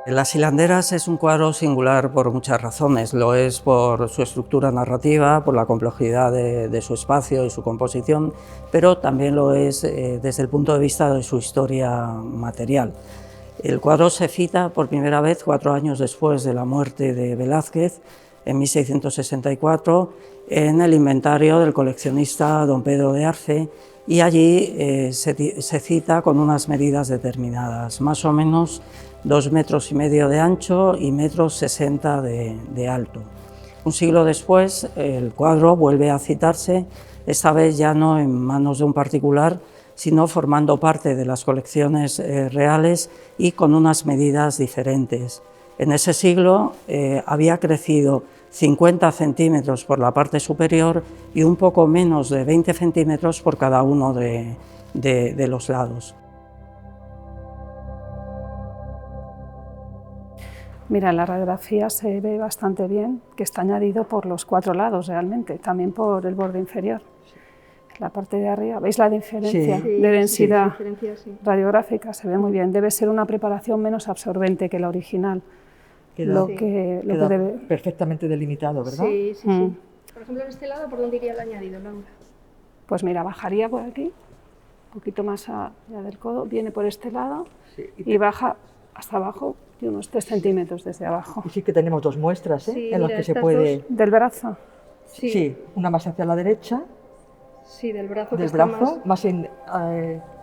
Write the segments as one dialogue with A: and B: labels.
A: Las hilanderas es un cuadro singular por muchas razones. Lo es por su estructura narrativa, por la complejidad de su espacio y su composición, pero también lo es desde el punto de vista de su historia material. El cuadro se cita por primera vez 4 años después de la muerte de Velázquez, en 1664, en el inventario del coleccionista don Pedro de Arce, y allí se cita con unas medidas determinadas, más o menos 2,5 metros de ancho y 1,60 m de alto. Un siglo después, el cuadro vuelve a citarse, esta vez ya no en manos de un particular, sino formando parte de las colecciones reales y con unas medidas diferentes. En ese siglo había crecido 50 centímetros por la parte superior y un poco menos de 20 centímetros por cada uno de los lados.
B: Mira, en la radiografía se ve bastante bien que está añadido por los 4 lados realmente, también por el borde inferior. La parte de arriba, ¿veis la diferencia de densidad radiográfica? Se ve muy bien, debe ser una preparación menos absorbente que la original.
C: Queda
B: Debe...
C: perfectamente delimitado, ¿verdad?
D: Sí, sí, sí. Por ejemplo, en este lado, ¿por dónde iría el añadido, Laura?
B: Pues mira, bajaría por aquí, un poquito más allá del codo, viene por este lado y baja hasta abajo y unos 3 centímetros desde abajo.
C: Y sí que tenemos 2 muestras
D: en
C: las que se puede...
B: ¿Del brazo?
C: Sí, una más hacia la derecha.
D: Sí, del brazo.
C: Del brazo, más en...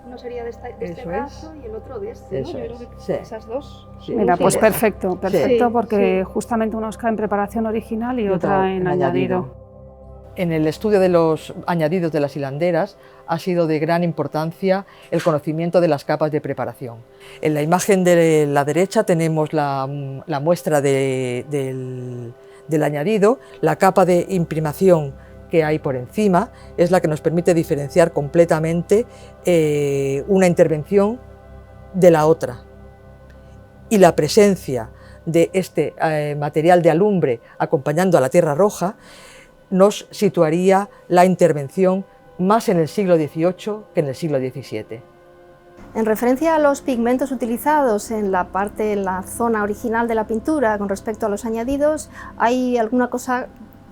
D: Uno sería de este brazo y el otro de este, ¿no? Yo creo que esas dos.
C: Sí.
B: Mira, pues perfecto, porque justamente uno está en preparación original y otra en añadido.
C: En el estudio de los añadidos de las hilanderas ha sido de gran importancia el conocimiento de las capas de preparación. En la imagen de la derecha tenemos la muestra del añadido, la capa de imprimación que hay por encima es la que nos permite diferenciar completamente una intervención de la otra. Y la presencia de este material de alumbre acompañando a la tierra roja nos situaría la intervención más en el siglo XVIII que en el siglo XVII.
E: En referencia a los pigmentos utilizados en la zona original de la pintura con respecto a los añadidos, hay alguna cosa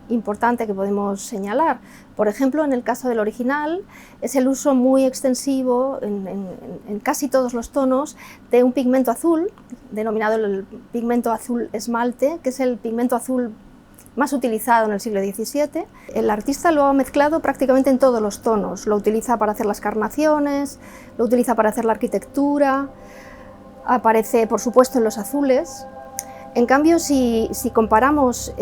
E: importante que podemos señalar. Por ejemplo, en el caso del original es el uso muy extensivo en casi todos los tonos de un pigmento azul, denominado el pigmento azul esmalte, que es el pigmento azul más utilizado en el siglo XVII. El artista lo ha mezclado prácticamente en todos los tonos, lo utiliza para hacer las carnaciones, lo utiliza para hacer la arquitectura, aparece por supuesto en los azules. En cambio, si comparamos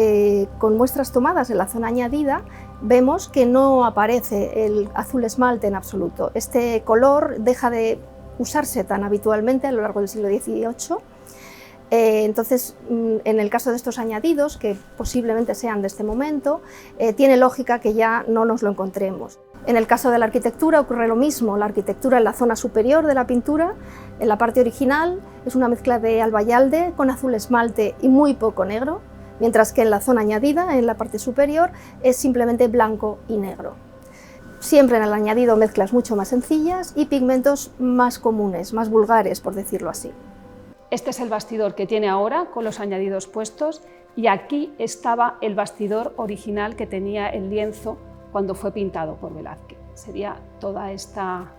E: con muestras tomadas en la zona añadida, vemos que no aparece el azul esmalte en absoluto. Este color deja de usarse tan habitualmente a lo largo del siglo XVIII. Entonces, en el caso de estos añadidos, que posiblemente sean de este momento, tiene lógica que ya no nos lo encontremos. En el caso de la arquitectura ocurre lo mismo. La arquitectura en la zona superior de la pintura, en la parte original, es una mezcla de albayalde con azul esmalte y muy poco negro, mientras que en la zona añadida, en la parte superior, es simplemente blanco y negro. Siempre en el añadido mezclas mucho más sencillas y pigmentos más comunes, más vulgares, por decirlo así.
B: Este es el bastidor que tiene ahora, con los añadidos puestos, y aquí estaba el bastidor original que tenía el lienzo cuando fue pintado por Velázquez. Sería toda esta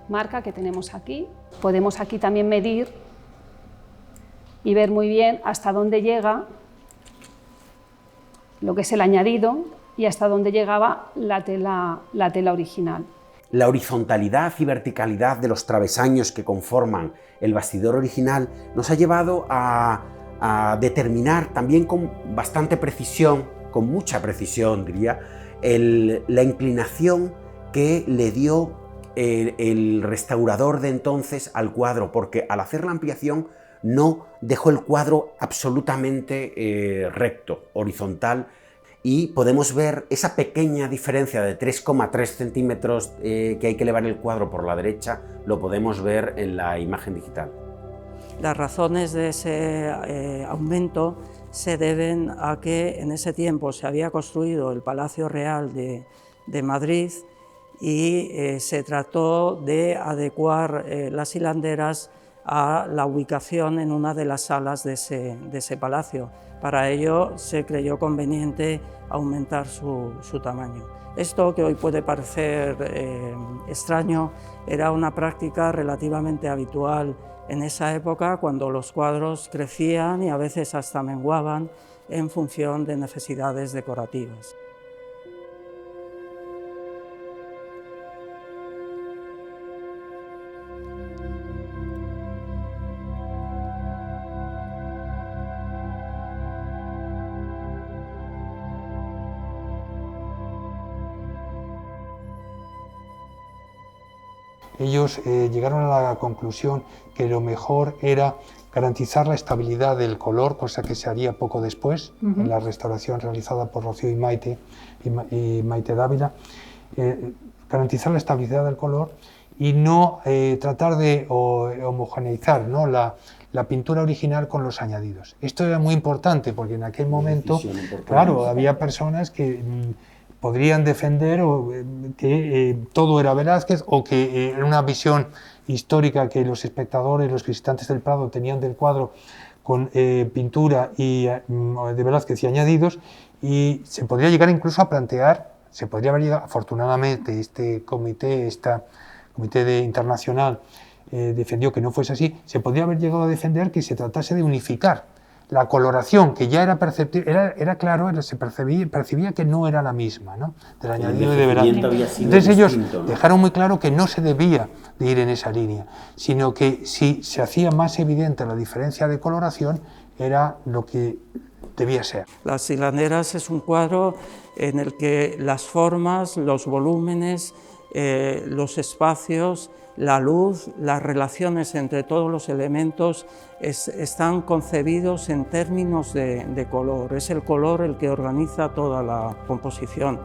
B: marca que tenemos aquí. Podemos aquí también medir y ver muy bien hasta dónde llega lo que es el añadido y hasta dónde llegaba la tela original.
F: La horizontalidad y verticalidad de los travesaños que conforman el bastidor original nos ha llevado a determinar también con bastante precisión, con mucha precisión diría, la inclinación que le dio el restaurador de entonces al cuadro, porque al hacer la ampliación no dejó el cuadro absolutamente recto, horizontal, y podemos ver esa pequeña diferencia de 3,3 centímetros que hay que elevar el cuadro por la derecha, lo podemos ver en la imagen digital.
A: Las razones de ese aumento se deben a que en ese tiempo se había construido el Palacio Real de Madrid y se trató de adecuar las hilanderas a la ubicación en una de las salas de ese palacio. Para ello se creyó conveniente aumentar su tamaño. Esto, que hoy puede parecer extraño, era una práctica relativamente habitual en esa época, cuando los cuadros crecían y a veces hasta menguaban en función de necesidades decorativas.
G: Ellos llegaron a la conclusión que lo mejor era garantizar la estabilidad del color, cosa que se haría poco después, en la restauración realizada por Rocío y Maite Dávila, garantizar la estabilidad del color y no tratar de homogeneizar, ¿no?, la pintura original con los añadidos. Esto era muy importante porque en aquel momento, claro, había personas que podrían defender que todo era Velázquez, o que era una visión histórica que los espectadores, los visitantes del Prado tenían del cuadro con pintura de Velázquez y añadidos, y se podría llegar incluso a plantear, se podría haber llegado, afortunadamente este comité internacional defendió que no fuese así, se podría haber llegado a defender que se tratase de unificar la coloración, que ya era perceptible, era claro, se percibía que no era la misma, ¿no?, del añadido de Velázquez. Entonces ellos dejaron muy claro que no se debía de ir en esa línea, sino que si se hacía más evidente la diferencia de coloración, era lo que debía ser.
A: Las hilanderas es un cuadro en el que las formas, los volúmenes, los espacios, la luz, las relaciones entre todos los elementos están concebidos en términos de color. Es el color el que organiza toda la composición.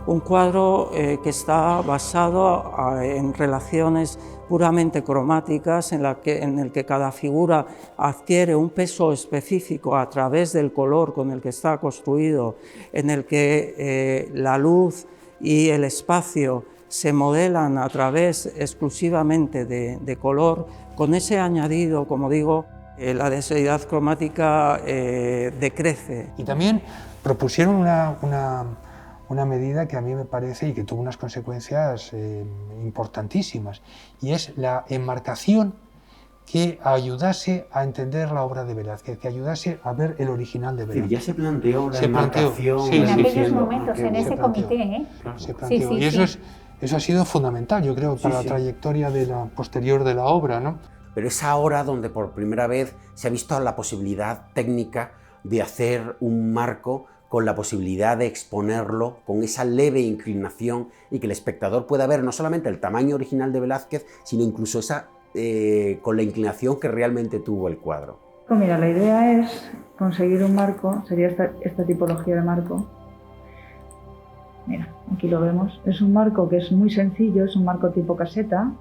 A: Un cuadro que está basado en relaciones puramente cromáticas, en el que cada figura adquiere un peso específico a través del color con el que está construido, en el que la luz y el espacio se modelan a través exclusivamente de color. Con ese añadido, como digo, la densidad cromática decrece.
G: Y también propusieron una medida que a mí me parece y que tuvo unas consecuencias importantísimas, y es la enmarcación que ayudase a entender la obra de Velázquez, que ayudase a ver el original de Velázquez.
F: Ya se planteó la enmarcación.
G: Sí,
D: en aquellos momentos, en ese comité, ¿eh?
G: Claro, se planteó. Sí, y eso ha sido fundamental, yo creo, para la trayectoria posterior de la obra, ¿no?
F: Pero es ahora donde por primera vez se ha visto la posibilidad técnica de hacer un marco con la posibilidad de exponerlo con esa leve inclinación y que el espectador pueda ver no solamente el tamaño original de Velázquez, sino incluso con la inclinación que realmente tuvo el cuadro.
H: Pues mira, la idea es conseguir un marco, sería esta tipología de marco. Mira, aquí lo vemos. Es un marco que es muy sencillo, es un marco tipo caseta,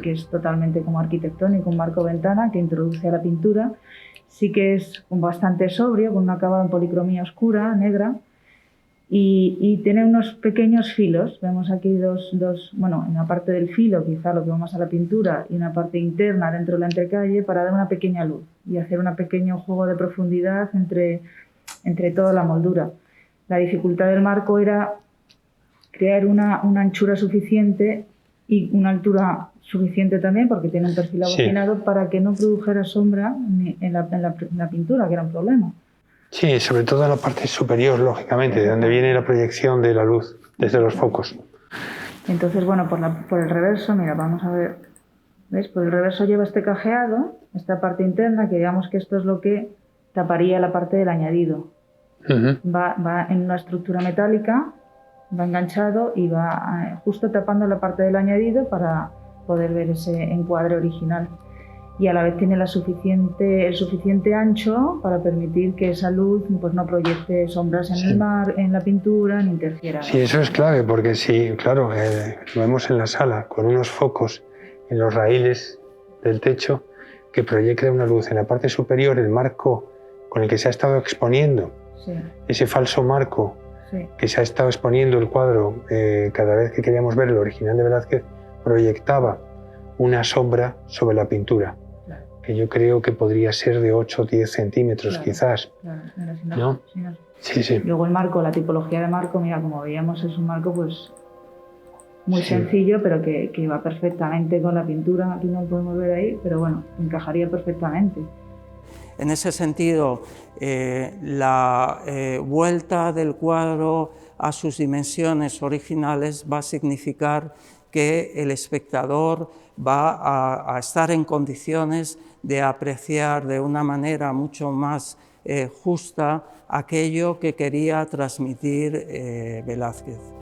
H: que es totalmente como arquitectónico, un marco ventana que introduce a la pintura. Sí que es bastante sobrio, con un acabado en policromía oscura, negra, y tiene unos pequeños filos. Vemos aquí dos, bueno, en la parte del filo, quizá lo que va más a la pintura, y una parte interna dentro de la entrecalle para dar una pequeña luz y hacer un pequeño juego de profundidad entre toda la moldura. La dificultad del marco era crear una anchura suficiente y una altura suficiente también, porque tiene un perfil abocinado, para que no produjera sombra en la pintura, que era un problema.
G: Sí, sobre todo en la parte superior, lógicamente, de donde viene la proyección de la luz, desde los focos.
H: Entonces, bueno, por el reverso, mira, vamos a ver, ¿ves? Por el reverso lleva este cajeado, esta parte interna, que digamos que esto es lo que taparía la parte del añadido. Va en una estructura metálica, va enganchado y va justo tapando la parte del añadido para poder ver ese encuadre original. Y a la vez tiene el suficiente ancho para permitir que esa luz pues no proyecte sombras en el mar, en la pintura, ni interfiera.
G: Sí, eso es clave, porque sí, claro, lo vemos en la sala, con unos focos en los raíles del techo que proyecta una luz en la parte superior, el marco con el que se ha estado exponiendo, ese falso marco que se ha estado exponiendo el cuadro cada vez que queríamos ver el original de Velázquez, proyectaba una sombra sobre la pintura. que yo creo que podría ser de 8 o 10 centímetros,
H: claro,
G: quizás.
H: Claro, mira,
G: ¿No? Sí, sí.
H: Luego el marco, la tipología de marco, mira, como veíamos, es un marco pues muy sencillo, pero que va perfectamente con la pintura. Aquí no lo podemos ver ahí, pero bueno, encajaría perfectamente.
A: En ese sentido, la vuelta del cuadro a sus dimensiones originales va a significar que el espectador va a estar en condiciones de apreciar de una manera mucho más justa aquello que quería transmitir Velázquez.